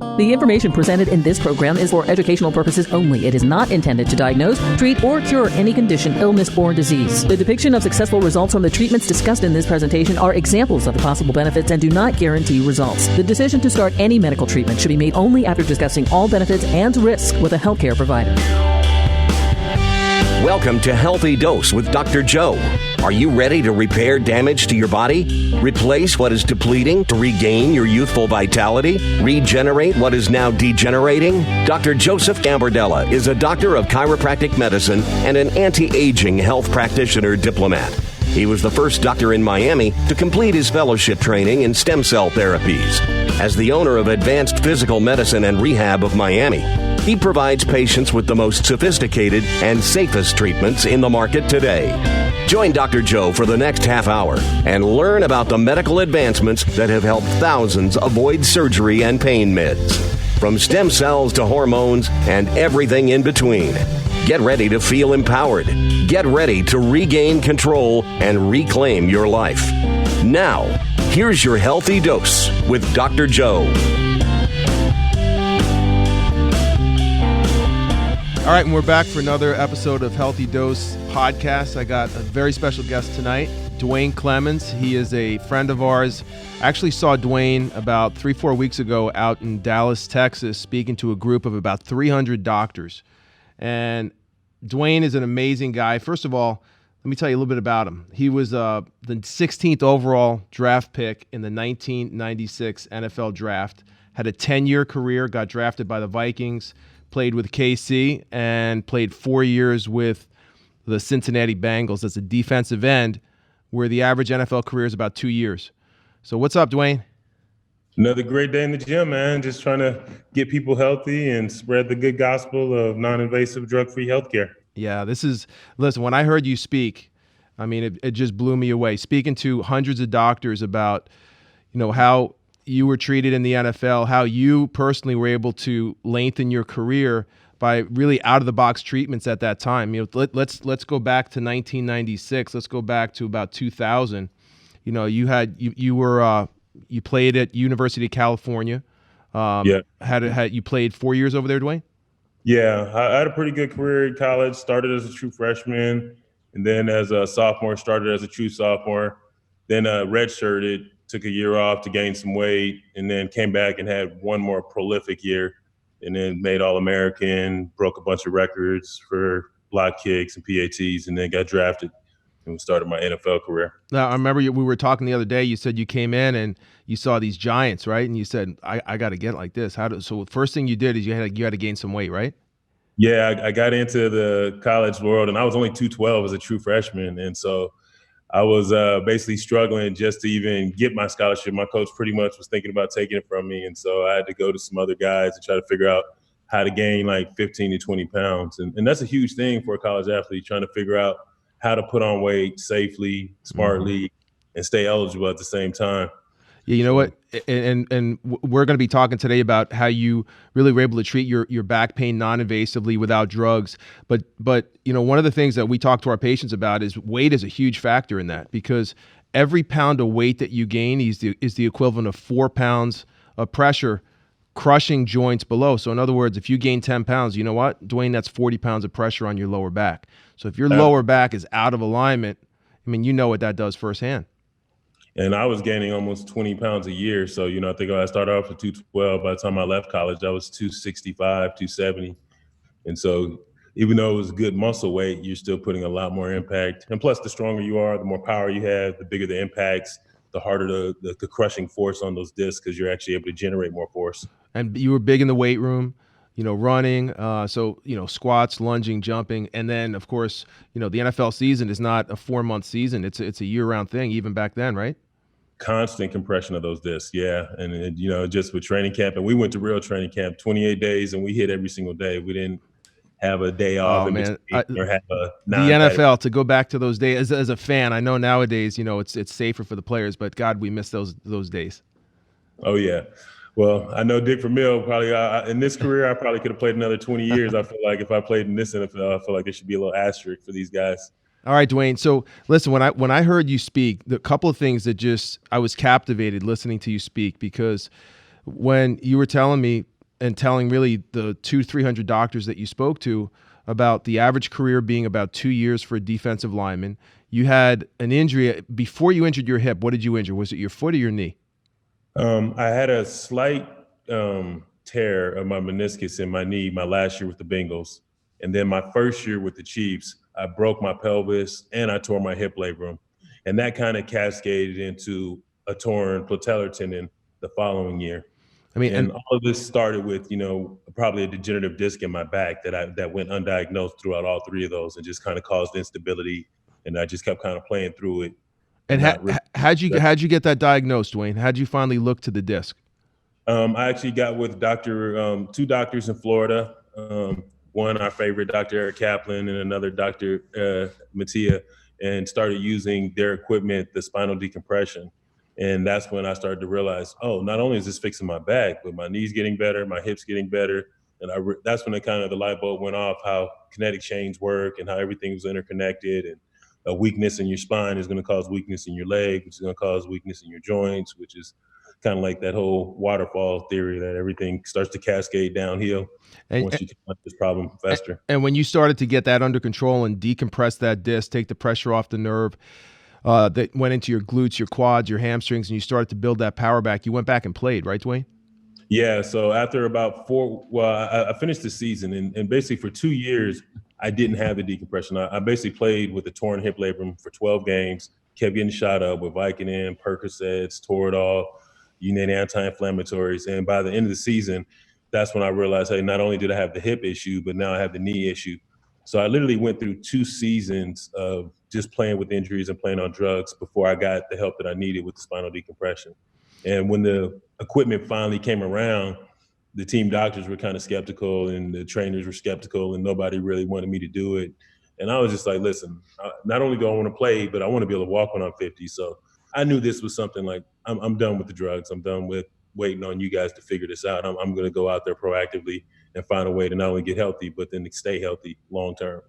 The information presented in this program is for educational purposes only. It is not intended to diagnose, treat, or cure any condition, illness, or disease. The depiction of successful results from the treatments discussed in this presentation are examples of the possible benefits and do not guarantee results. The decision to start any medical treatment should be made only after discussing all benefits and risks with a healthcare provider. Welcome to Healthy Dose with Dr. Joe. Are you ready to repair damage to your body? Replace what is depleting to regain your youthful vitality? Regenerate what is now degenerating? Dr. Joseph Gambardella is a doctor of chiropractic medicine and an anti-aging health practitioner diplomat. He was the first doctor in Miami to complete his fellowship training in stem cell therapies. As the owner of Advanced Physical Medicine and Rehab of Miami, he provides patients with the most sophisticated and safest treatments in the market today. Join Dr. Joe for the next half hour and learn about the medical advancements that have helped thousands avoid surgery and pain meds. From stem cells to hormones and everything in between. Get ready to feel empowered. Get ready to regain control and reclaim your life. Now, here's your Healthy Dose with Dr. Joe. All right, and we're back for another episode of Healthy Dose Podcast. I got a very special guest tonight, Duane Clemons. He is a friend of ours. I actually saw Duane about 3-4 weeks ago out in Dallas, Texas, speaking to a group of about 300 doctors. And Duane is an amazing guy. First of all, let me tell you a little bit about him. He was the 16th overall draft pick in the 1996 NFL draft, had a 10-year career, got drafted by the Vikings, played with KC, and played 4 years with the Cincinnati Bengals as a defensive end, where the average NFL career is about 2 years. So what's up, Duane? Another great day in the gym, man. Just trying to get people healthy and spread the good gospel of non-invasive drug-free healthcare. Yeah, listen, when I heard you speak, I mean, it just blew me away. Speaking to hundreds of doctors about, how you were treated in the NFL, how you personally were able to lengthen your career by really out-of-the-box treatments at that time. Let's go back to 1996. Let's go back to about 2000. You played at University of California. You played 4 years over there, Duane? Yeah, I had a pretty good career in college. Started as a true freshman, and then as a sophomore, started as a true sophomore. Then redshirted, took a year off to gain some weight, and then came back and had one more prolific year, and then made All-American, broke a bunch of records for block kicks and PATs, and then got drafted and started my NFL career. Now, I remember we were talking the other day. You said you came in and you saw these giants, right? And you said, I got to get like this. So the first thing you did is you had to gain some weight, right? Yeah, I got into the college world, and I was only 212 as a true freshman. And so I was basically struggling just to even get my scholarship. My coach pretty much was thinking about taking it from me. And so I had to go to some other guys and try to figure out how to gain like 15 to 20 pounds. And that's a huge thing for a college athlete, trying to figure out how to put on weight safely, smartly, and stay eligible at the same time. Yeah, you know what? And we're going to be talking today about how you really were able to treat your back pain non-invasively without drugs. But one of the things that we talk to our patients about is weight is a huge factor in that, because every pound of weight that you gain is the equivalent of 4 pounds of pressure crushing joints below. So in other words, if you gain 10 pounds, you know what, Duane, that's 40 pounds of pressure on your lower back. So if your lower back is out of alignment, I mean, you know what that does firsthand. And I was gaining almost 20 pounds a year. So, I think I started off with 212. By the time I left college, I was 265, 270. And so even though it was good muscle weight, you're still putting a lot more impact. And plus, the stronger you are, the more power you have, the bigger the impacts, the harder the crushing force on those discs, because you're actually able to generate more force. And you were big in the weight room, running, squats, lunging, jumping. And then, of course, the NFL season is not a 4-month season. It's a year-round thing, even back then, right? Constant compression of those discs, yeah. And, just with training camp, and we went to real training camp, 28 days, and we hit every single day. We didn't have a day off or have a the NFL, to go back to those days, as a fan, I know nowadays, it's safer for the players, but God, we miss those days. Oh, yeah. Well, I know Dick Vermeil probably in this career, I probably could have played another 20 years. I feel like if I played in this NFL, I feel like there should be a little asterisk for these guys. All right, Duane. So listen, when I heard you speak, the couple of things that I was captivated listening to you speak, because when you were telling me and telling really the 200-300 doctors that you spoke to about the average career being about 2 years for a defensive lineman. You had an injury before you injured your hip. What did you injure? Was it your foot or your knee? I had a slight tear of my meniscus in my knee my last year with the Bengals. And then my first year with the Chiefs, I broke my pelvis and I tore my hip labrum. And that kind of cascaded into a torn patellar tendon the following year. I mean, and all of this started with, probably a degenerative disc in my back that went undiagnosed throughout all three of those and just kind of caused instability. And I just kept kind of playing through it. And how'd you get that diagnosed, Duane? How'd you finally look to the disc? I actually got with two doctors in Florida. One, our favorite, Dr. Eric Kaplan, and another, Dr. Mattia, and started using their equipment, the spinal decompression. And that's when I started to realize, not only is this fixing my back, but my knee's getting better, my hip's getting better. And that's when the light bulb went off, how kinetic chains work and how everything was interconnected. And a weakness in your spine is going to cause weakness in your leg, which is going to cause weakness in your joints, which is kind of like that whole waterfall theory that everything starts to cascade downhill once you can let this problem fester. And when you started to get that under control and decompress that disc, take the pressure off the nerve that went into your glutes, your quads, your hamstrings, and you started to build that power back, you went back and played, right, Duane? Yeah. So after about I finished the season, and basically for 2 years, I didn't have the decompression. I basically played with a torn hip labrum for 12 games, kept getting shot up with Vicodin, Percocets, Toradol, you need anti-inflammatories. And by the end of the season, that's when I realized, hey, not only did I have the hip issue, but now I have the knee issue. So I literally went through 2 seasons of just playing with injuries and playing on drugs before I got the help that I needed with the spinal decompression. And when the equipment finally came around, the team doctors were kind of skeptical and the trainers were skeptical and nobody really wanted me to do it. And I was just like, listen, not only do I want to play, but I want to be able to walk when I'm 50. So I knew this was something like, I'm done with the drugs. I'm done with waiting on you guys to figure this out. I'm going to go out there proactively and find a way to not only get healthy, but then to stay healthy long term.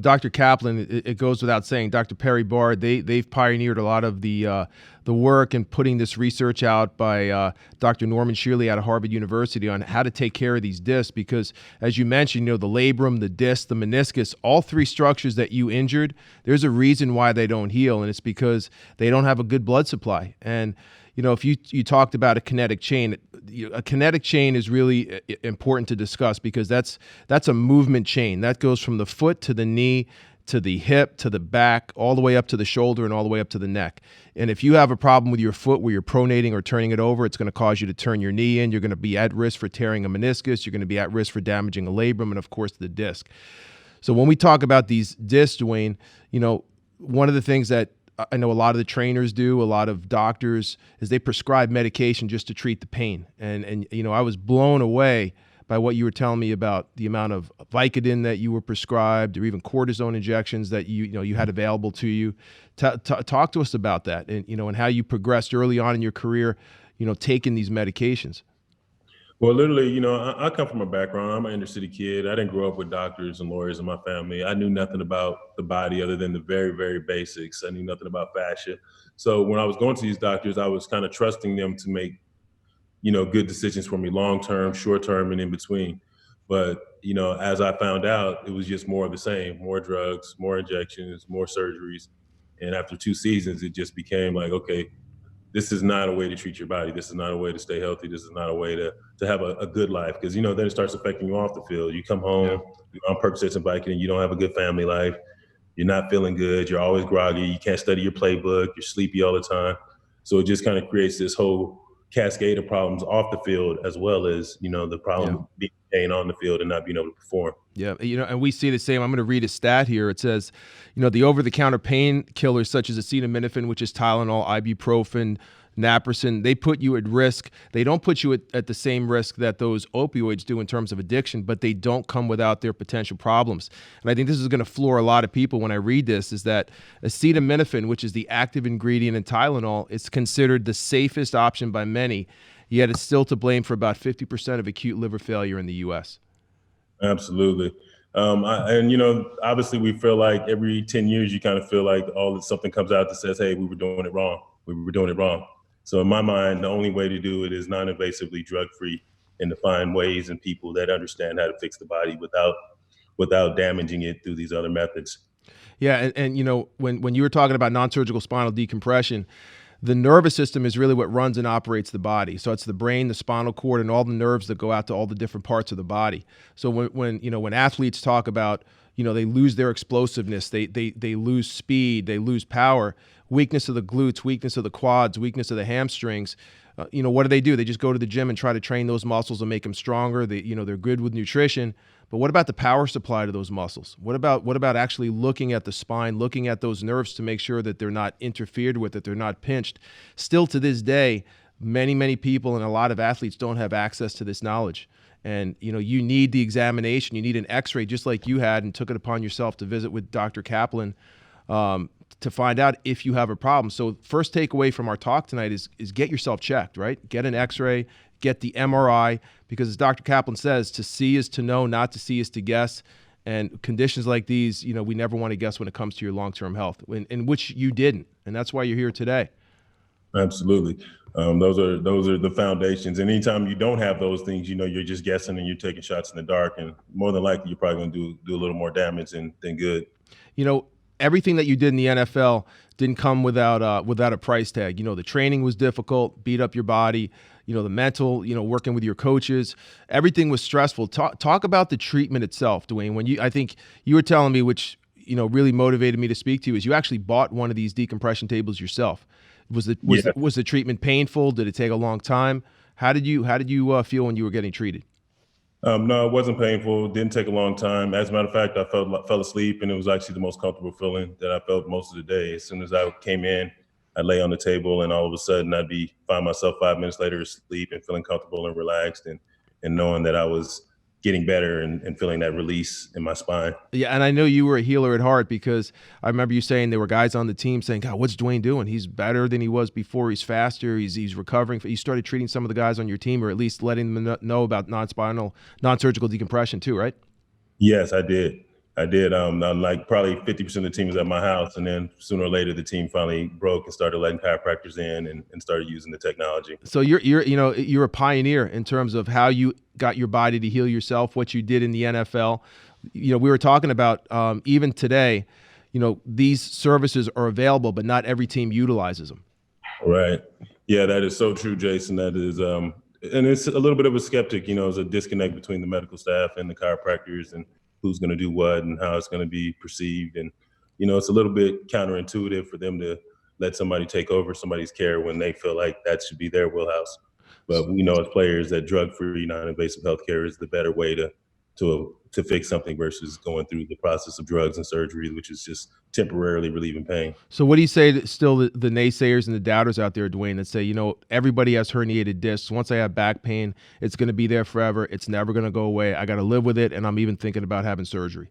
Dr. Kaplan, it goes without saying, Dr. Perry Bard, they've pioneered a lot of the work and putting this research out by Dr. Norman Shearley out of Harvard University on how to take care of these discs. Because as you mentioned, the labrum, the disc, the meniscus, all 3 structures that you injured, there's a reason why they don't heal, and it's because they don't have a good blood supply. And if you talked about a kinetic chain is really important to discuss because that's a movement chain that goes from the foot to the knee to the hip to the back, all the way up to the shoulder and all the way up to the neck. And if you have a problem with your foot where you're pronating or turning it over, it's going to cause you to turn your knee in. You're going to be at risk for tearing a meniscus. You're going to be at risk for damaging a labrum and, of course, the disc. So when we talk about these discs, Duane, one of the things that I know a lot of the trainers do, a lot of doctors, is they prescribe medication just to treat the pain. And I was blown away by what you were telling me about the amount of Vicodin that you were prescribed, or even cortisone injections that you had available to you. Talk to us about that, and how you progressed early on in your career, taking these medications. Well, literally, I come from a background. I'm an inner city kid. I didn't grow up with doctors and lawyers in my family. I knew nothing about the body other than the very, very basics. I knew nothing about fascia. So when I was going to these doctors, I was kind of trusting them to make, good decisions for me, long-term, short-term, and in between. But, as I found out, it was just more of the same, more drugs, more injections, more surgeries. And after 2 seasons, it just became like, okay, this is not a way to treat your body. This is not a way to stay healthy. This is not a way to have a good life. Because, then it starts affecting you off the field. You come home, you're on Percocets and Vicodin, you don't have a good family life. You're not feeling good. You're always groggy. You can't study your playbook. You're sleepy all the time. So it just kind of creates this whole cascade of problems off the field, as well as, the problem being on the field and not being able to perform. Yeah, and we see the same. I'm going to read a stat here. It says, the over-the-counter painkillers such as acetaminophen, which is Tylenol, ibuprofen, naproxen, they put you at risk. They don't put you at the same risk that those opioids do in terms of addiction, but they don't come without their potential problems. And I think this is going to floor a lot of people when I read this, is that acetaminophen, which is the active ingredient in Tylenol, is considered the safest option by many, yet it's still to blame for about 50% of acute liver failure in the U.S. Absolutely. Obviously we feel like every 10 years, you kind of feel like something comes out that says, hey, we were doing it wrong. We were doing it wrong. So in my mind, the only way to do it is non-invasively, drug-free, and to find ways and people that understand how to fix the body without damaging it through these other methods. Yeah, and you know, when you were talking about non-surgical spinal decompression, the nervous system is really what runs and operates the body. So it's the brain, the spinal cord, and all the nerves that go out to all the different parts of the body. So when athletes talk about, they lose their explosiveness, they lose speed, they lose power, weakness of the glutes, weakness of the quads, weakness of the hamstrings. What do? They just go to the gym and try to train those muscles and make them stronger. They're good with nutrition. But what about the power supply to those muscles? What about actually looking at the spine, looking at those nerves to make sure that they're not interfered with, that they're not pinched? Still to this day, many people and a lot of athletes don't have access to this knowledge. And you need the examination, you need an X-ray, just like you had and took it upon yourself to visit with Dr. Kaplan to find out if you have a problem. So first takeaway from our talk tonight is get yourself checked, right? Get an X-ray, get the MRI, because as Dr. Kaplan says, to see is to know, not to see is to guess. And conditions like these, we never want to guess when it comes to your long-term health, in which you didn't. And that's why you're here today. Absolutely. Those are the foundations. And anytime you don't have those things, you're just guessing and you're taking shots in the dark. And more than likely, you're probably going to do a little more damage than good. Everything that you did in the NFL didn't come without a price tag. The training was difficult, beat up your body, the mental, working with your coaches, everything was stressful. Talk about the treatment itself, Duane. I think you were telling me, which, really motivated me to speak to you, is you actually bought one of these decompression tables yourself. Was the treatment painful? Did it take a long time? How did you feel when you were getting treated? No, it wasn't painful. It didn't take a long time. As a matter of fact, I fell asleep, and it was actually the most comfortable feeling that I felt most of the day. As soon as I came in, I'd lay on the table, and all of a sudden I'd find myself 5 minutes later asleep and feeling comfortable and relaxed and knowing that I was getting better and feeling that release in my spine. Yeah, and I know you were a healer at heart, because I remember you saying there were guys on the team saying, God, what's Duane doing? He's better than he was before. He's faster. He's recovering. You started treating some of the guys on your team, or at least letting them know about non-surgical decompression too, right? Yes, I did. Like probably 50% of the team was at my house, and then sooner or later the team finally broke and started letting chiropractors in and started using the technology. So you're a pioneer in terms of how you got your body to heal yourself, what you did in the NFL. We were talking about even today, these services are available, but not every team utilizes them. Right. Yeah, that is so true, Jason. That is, and it's a little bit of a skeptic. There's a disconnect between the medical staff and the chiropractors, and who's going to do what and how it's going to be perceived. And, it's a little bit counterintuitive for them to let somebody take over somebody's care when they feel like that should be their wheelhouse. But we know as players that drug-free, non-invasive healthcare is the better way to fix something versus going through the process of drugs and surgery, which is just temporarily relieving pain. So what do you say to still the naysayers and the doubters out there, Duane, that say, everybody has herniated discs. Once I have back pain, it's going to be there forever. It's never going to go away. I got to live with it, and I'm even thinking about having surgery.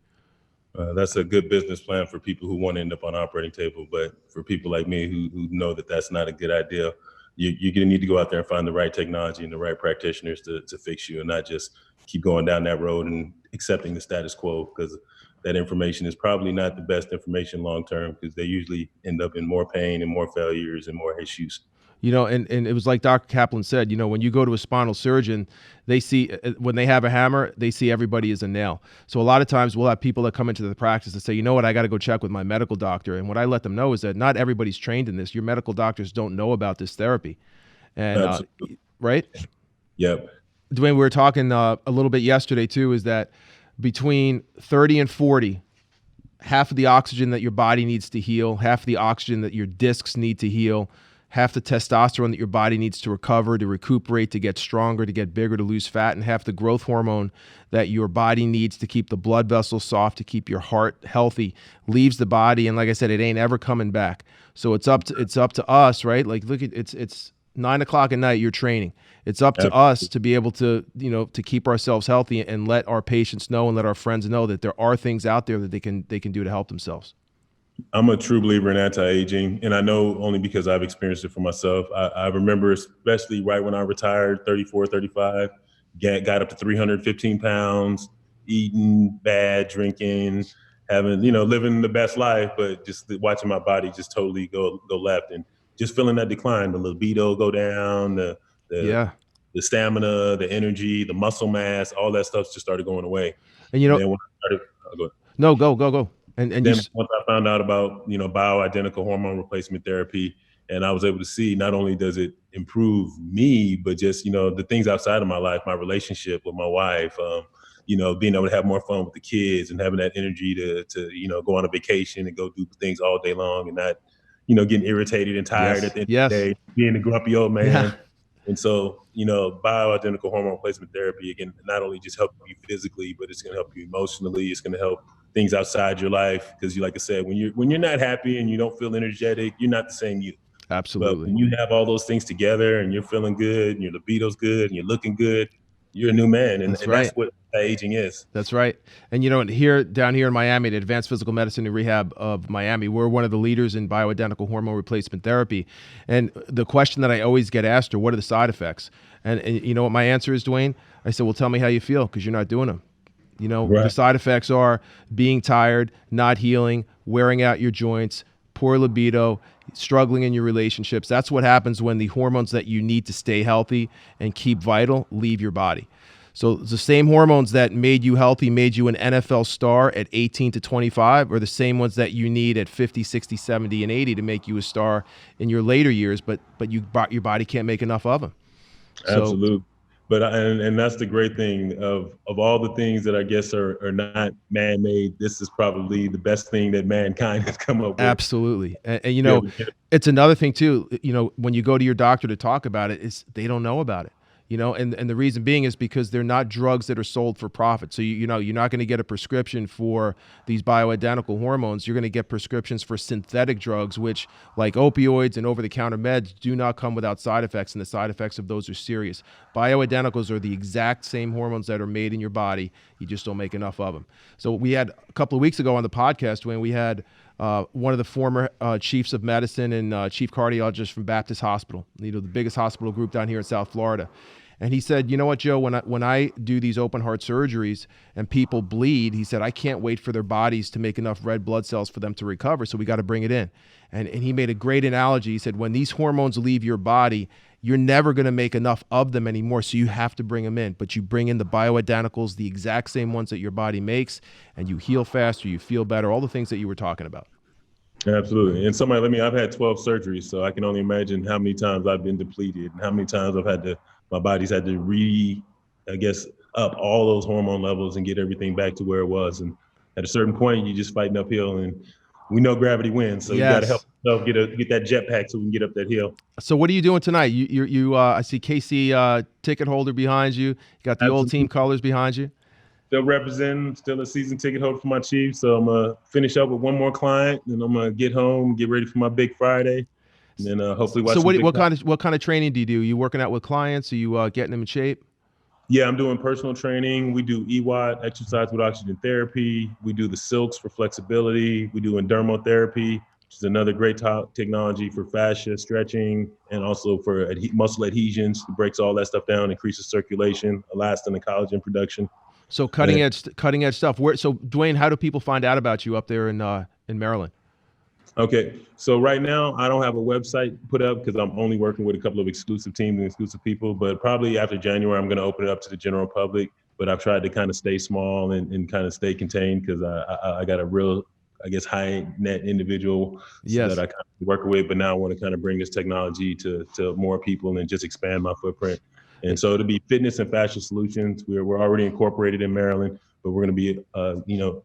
That's a good business plan for people who want to end up on an operating table. But for people like me who know that that's not a good idea, you're going to need to go out there and find the right technology and the right practitioners to fix you, and not just keep going down that road and accepting the status quo, because that information is probably not the best information long-term, because they usually end up in more pain and more failures and more issues. And it was like Dr. Kaplan said, when you go to a spinal surgeon, they see, when they have a hammer, they see everybody as a nail. So a lot of times we'll have people that come into the practice and say, you know what, I got to go check with my medical doctor. And what I let them know is that not everybody's trained in this. Your medical doctors don't know about this therapy. And right? Yep. Duane, we were talking a little bit yesterday too, is that between 30 and 40, half of the oxygen that your body needs to heal, half of the oxygen that your discs need to heal, half the testosterone that your body needs to recover, to recuperate, to get stronger, to get bigger, to lose fat, and half the growth hormone that your body needs to keep the blood vessels soft, to keep your heart healthy, leaves the body. And like I said, it ain't ever coming back. So it's up to us, right? Like, look, it's 9 o'clock at night, you're training. It's up to us to be able to, to keep ourselves healthy and let our patients know and let our friends know that there are things out there that they can do to help themselves. I'm a true believer in anti-aging, and I know only because I've experienced it for myself. I remember, especially right when I retired, 34, 35, got up to 315 pounds, eating bad, drinking, having, living the best life, but just watching my body just totally go left. And just feeling that decline, the libido go down, the stamina, the energy, the muscle mass, all that stuff just started going away. And you know, then when I started, go. And then once I found out about, bio-identical hormone replacement therapy, and I was able to see not only does it improve me, but just, the things outside of my life, my relationship with my wife, being able to have more fun with the kids and having that energy to go on a vacation and go do things all day long and not, getting irritated and tired at the end of the day, being a grumpy old man. Yeah. And so, bio-identical hormone replacement therapy, again, not only just help you physically, but it's going to help you emotionally. It's going to help things outside your life. Because like I said, when you're not happy and you don't feel energetic, you're not the same you. Absolutely. But when you have all those things together and you're feeling good and your libido's good and you're looking good, you're a new man. And that's what aging is. That's right. And down here in Miami, the Advanced Physical Medicine and Rehab of Miami, we're one of the leaders in bioidentical hormone replacement therapy. And the question that I always get asked are, what are the side effects? And you know what my answer is, Duane? I said, well, tell me how you feel, because you're not doing them. The side effects are being tired, not healing, wearing out your joints, poor libido, struggling in your relationships. That's what happens when the hormones that you need to stay healthy and keep vital leave your body. So the same hormones that made you healthy, made you an NFL star at 18 to 25, are the same ones that you need at 50, 60, 70, and 80 to make you a star in your later years, but your body can't make enough of them. Absolutely. But and that's the great thing of all the things that I guess are not man-made. This is probably the best thing that mankind has come up with. Absolutely. And it's another thing too, when you go to your doctor to talk about it, they don't know about it. And the reason being is because they're not drugs that are sold for profit. So, you're not going to get a prescription for these bioidentical hormones. You're going to get prescriptions for synthetic drugs, which, like opioids and over-the-counter meds, do not come without side effects, and the side effects of those are serious. Bioidenticals are the exact same hormones that are made in your body. You just don't make enough of them. So we had a couple of weeks ago on the podcast when we had one of the former chiefs of medicine and chief cardiologist from Baptist Hospital, the biggest hospital group down here in South Florida. And he said, you know what, Joe, when I do these open heart surgeries and people bleed, he said, I can't wait for their bodies to make enough red blood cells for them to recover. So we got to bring it in. And he made a great analogy. He said, when these hormones leave your body, you're never going to make enough of them anymore. So you have to bring them in. But you bring in the bioidenticals, the exact same ones that your body makes, and you heal faster, you feel better, all the things that you were talking about. Absolutely. And I've had 12 surgeries, so I can only imagine how many times I've been depleted and how many times my body's had to up all those hormone levels and get everything back to where it was. And at a certain point, you're just fighting uphill, and we know gravity wins. So you got to help yourself get that jetpack so we can get up that hill. So what are you doing tonight? I see KC ticket holder behind you. You got the old team colors behind you. Still representing, still a season ticket holder for my Chiefs. So I'm going to finish up with one more client, and I'm going to get home, get ready for my big Friday, and then hopefully watch. So what kind of training do you do? Are you working out with clients? Are you getting them in shape? Yeah, I'm doing personal training. We do EWOT, exercise with oxygen therapy. We do the silks for flexibility. We do endermal therapy, which is another great technology for fascia stretching and also for muscle adhesions. It breaks all that stuff down, increases circulation, elastin and collagen production. So cutting edge stuff. So Duane, how do people find out about you up there in Maryland? Okay, so right now I don't have a website put up because I'm only working with a couple of exclusive teams and exclusive people. But probably after January, I'm going to open it up to the general public. But I've tried to kind of stay small and kind of stay contained because I got a real, high net individual that I kind of work with. But now I want to kind of bring this technology to more people and just expand my footprint. And so it'll be fitness and fascia solutions. We're already incorporated in Maryland, but we're going to be,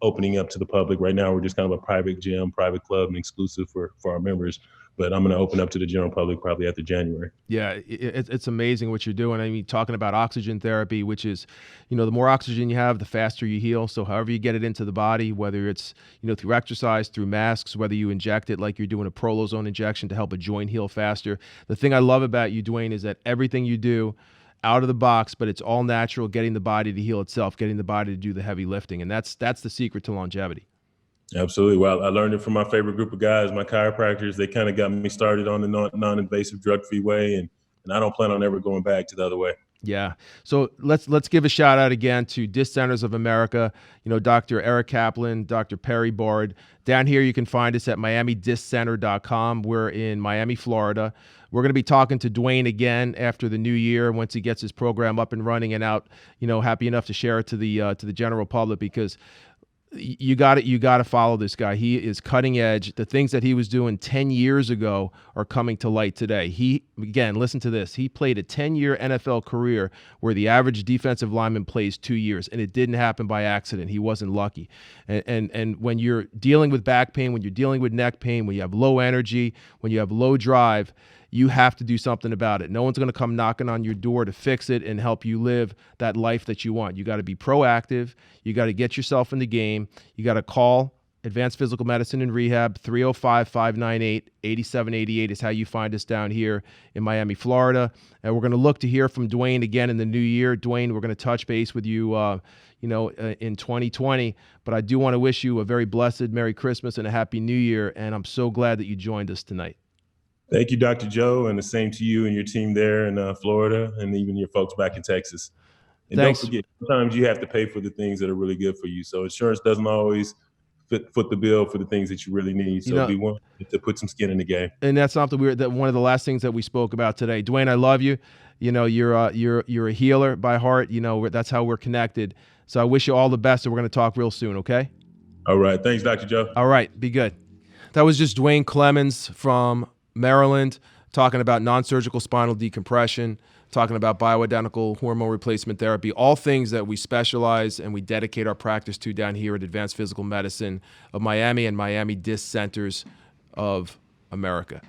opening up to the public. Right now, we're just kind of a private gym, private club, and exclusive for our members. But I'm going to open up to the general public probably after January. Yeah, it's amazing what you're doing. I mean, talking about oxygen therapy, which is, the more oxygen you have, the faster you heal. So however you get it into the body, whether it's, through exercise, through masks, whether you inject it like you're doing a prolozone injection to help a joint heal faster. The thing I love about you, Duane, is that everything you do out of the box, but it's all natural, getting the body to heal itself, getting the body to do the heavy lifting. And that's the secret to longevity. Absolutely. Well, I learned it from my favorite group of guys, my chiropractors. They kind of got me started on the non-invasive drug-free way, and I don't plan on ever going back to the other way. Yeah. So let's give a shout out again to Disc Centers of America. Dr. Eric Kaplan, Dr. Perry Bard. Down here, you can find us at miamidisccenter.com. We're in Miami, Florida. We're going to be talking to Duane again after the new year once he gets his program up and running and out. Happy enough to share it to the general public, because you got to follow this guy. He is cutting edge. The things that he was doing 10 years ago are coming to light today. Again, listen to this. He played a 10-year NFL career where the average defensive lineman plays 2 years, and it didn't happen by accident. He wasn't lucky. And when you're dealing with back pain, when you're dealing with neck pain, when you have low energy, when you have low drive, you have to do something about it. No one's going to come knocking on your door to fix it and help you live that life that you want. You got to be proactive. You got to get yourself in the game. You got to call Advanced Physical Medicine and Rehab. 305-598-8788 is how you find us down here in Miami, Florida. And we're going to look to hear from Duane again in the new year. Duane, we're going to touch base with you in 2020. But I do want to wish you a very blessed Merry Christmas and a Happy New Year. And I'm so glad that you joined us tonight. Thank you, Dr. Joe, and the same to you and your team there in Florida, and even your folks back in Texas. And Thanks. Don't forget, sometimes you have to pay for the things that are really good for you. So insurance doesn't always foot the bill for the things that you really need. So be willing to put some skin in the game. And that's something one of the last things that we spoke about today. Duane, I love you. You're a healer by heart. That's how we're connected. So I wish you all the best, and we're going to talk real soon. Okay. All right. Thanks, Dr. Joe. All right. Be good. That was just Duane Clemons from Maryland, talking about non-surgical spinal decompression, talking about bio-identical hormone replacement therapy, all things that we specialize and we dedicate our practice to down here at Advanced Physical Medicine of Miami and Miami Disc Centers of America.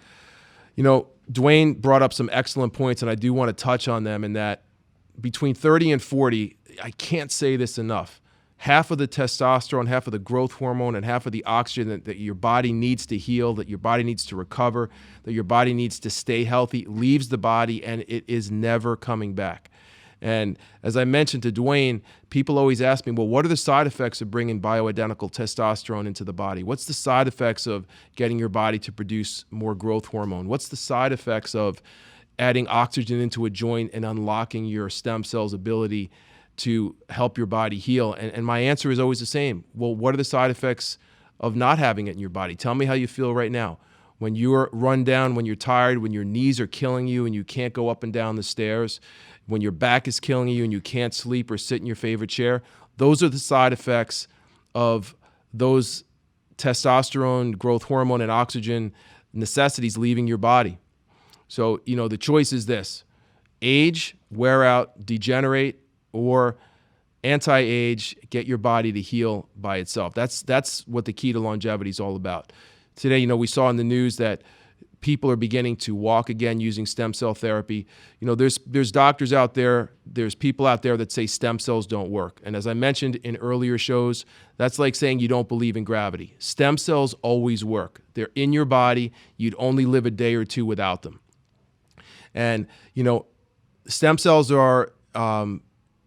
Duane brought up some excellent points, and I do want to touch on them, in that between 30 and 40, I can't say this enough, half of the testosterone, half of the growth hormone, and half of the oxygen that your body needs to heal, that your body needs to recover, that your body needs to stay healthy, leaves the body, and it is never coming back. And as I mentioned to Duane, people always ask me, well, what are the side effects of bringing bioidentical testosterone into the body? What's the side effects of getting your body to produce more growth hormone? What's the side effects of adding oxygen into a joint and unlocking your stem cells' ability to help your body heal? And my answer is always the same. Well, what are the side effects of not having it in your body? Tell me how you feel right now. When you're run down, when you're tired, when your knees are killing you and you can't go up and down the stairs, when your back is killing you and you can't sleep or sit in your favorite chair, those are the side effects of those testosterone, growth hormone, and oxygen necessities leaving your body. So, the choice is this: age, wear out, degenerate, or anti-age, get your body to heal by itself. That's what the key to longevity is all about. Today, we saw in the news that people are beginning to walk again using stem cell therapy. There's doctors out there, there's people out there that say stem cells don't work. And as I mentioned in earlier shows, that's like saying you don't believe in gravity. Stem cells always work. They're in your body. You'd only live a day or two without them. And, stem cells are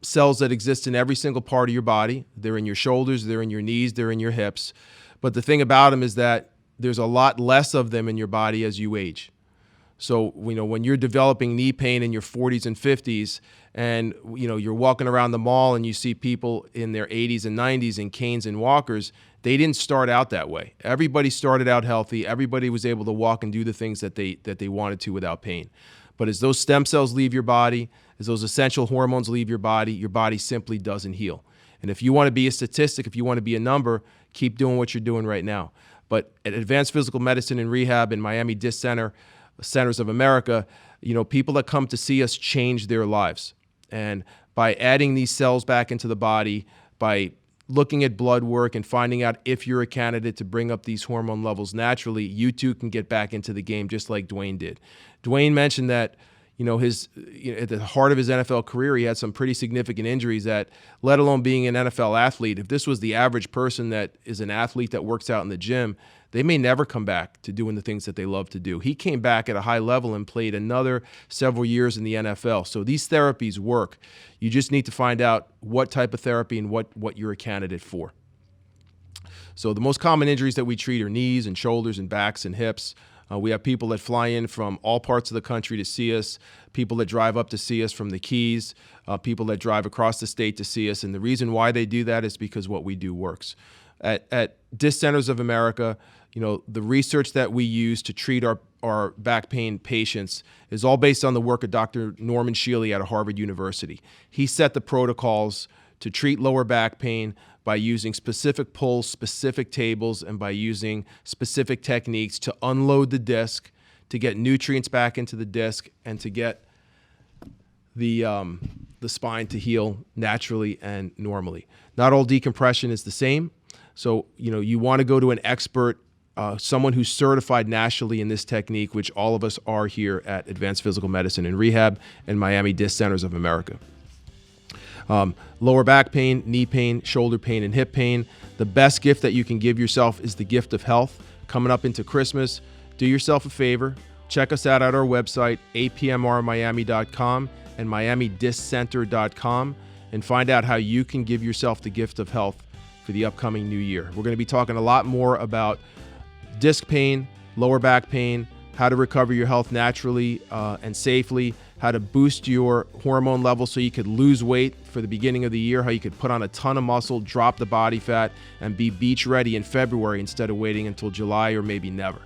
cells that exist in every single part of your body. They're in your shoulders, they're in your knees, they're in your hips. But the thing about them is that there's a lot less of them in your body as you age. So, when you're developing knee pain in your 40s and 50s, and, you're walking around the mall and you see people in their 80s and 90s in canes and walkers, they didn't start out that way. Everybody started out healthy. Everybody was able to walk and do the things that they wanted to without pain. But as those stem cells leave your body, as those essential hormones leave your body simply doesn't heal. And if you want to be a statistic, if you want to be a number, keep doing what you're doing right now. But at Advanced Physical Medicine and Rehab in Miami Disc Centers of America, people that come to see us change their lives. And by adding these cells back into the body, by looking at blood work and finding out if you're a candidate to bring up these hormone levels naturally, you too can get back into the game just like Duane did. Duane mentioned that at the heart of his NFL career, he had some pretty significant injuries that, let alone being an NFL athlete, if this was the average person that is an athlete that works out in the gym, they may never come back to doing the things that they love to do. He came back at a high level and played another several years in the NFL. So these therapies work. You just need to find out what type of therapy and what you're a candidate for. So the most common injuries that we treat are knees and shoulders and backs and hips. We have people that fly in from all parts of the country to see us, people that drive up to see us from the Keys, people that drive across the state to see us. And the reason why they do that is because what we do works. At Disc Centers of America, the research that we use to treat our back pain patients is all based on the work of Dr. Norman Shealy out of Harvard University. He set the protocols to treat lower back pain by using specific pulls, specific tables, and by using specific techniques to unload the disc, to get nutrients back into the disc, and to get the spine to heal naturally and normally. Not all decompression is the same. So, you want to go to an expert, someone who's certified nationally in this technique, which all of us are here at Advanced Physical Medicine and Rehab and Miami Disc Centers of America. Lower back pain, knee pain, shoulder pain, and hip pain. The best gift that you can give yourself is the gift of health. Coming up into Christmas, do yourself a favor. Check us out at our website, apmrmiami.com and miamidisccenter.com, and find out how you can give yourself the gift of health for the upcoming new year. We're going to be talking a lot more about disc pain, lower back pain, how to recover your health naturally and safely, how to boost your hormone levels so you could lose weight for the beginning of the year, how you could put on a ton of muscle, drop the body fat, and be beach ready in February instead of waiting until July or maybe never.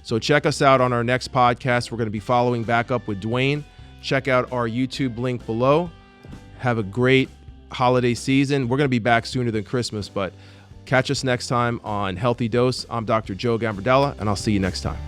So check us out on our next podcast. We're going to be following back up with Duane. Check out our YouTube link below. Have a great holiday season. We're going to be back sooner than Christmas, but catch us next time on Healthy Dose. I'm Dr. Joe Gambardella, and I'll see you next time.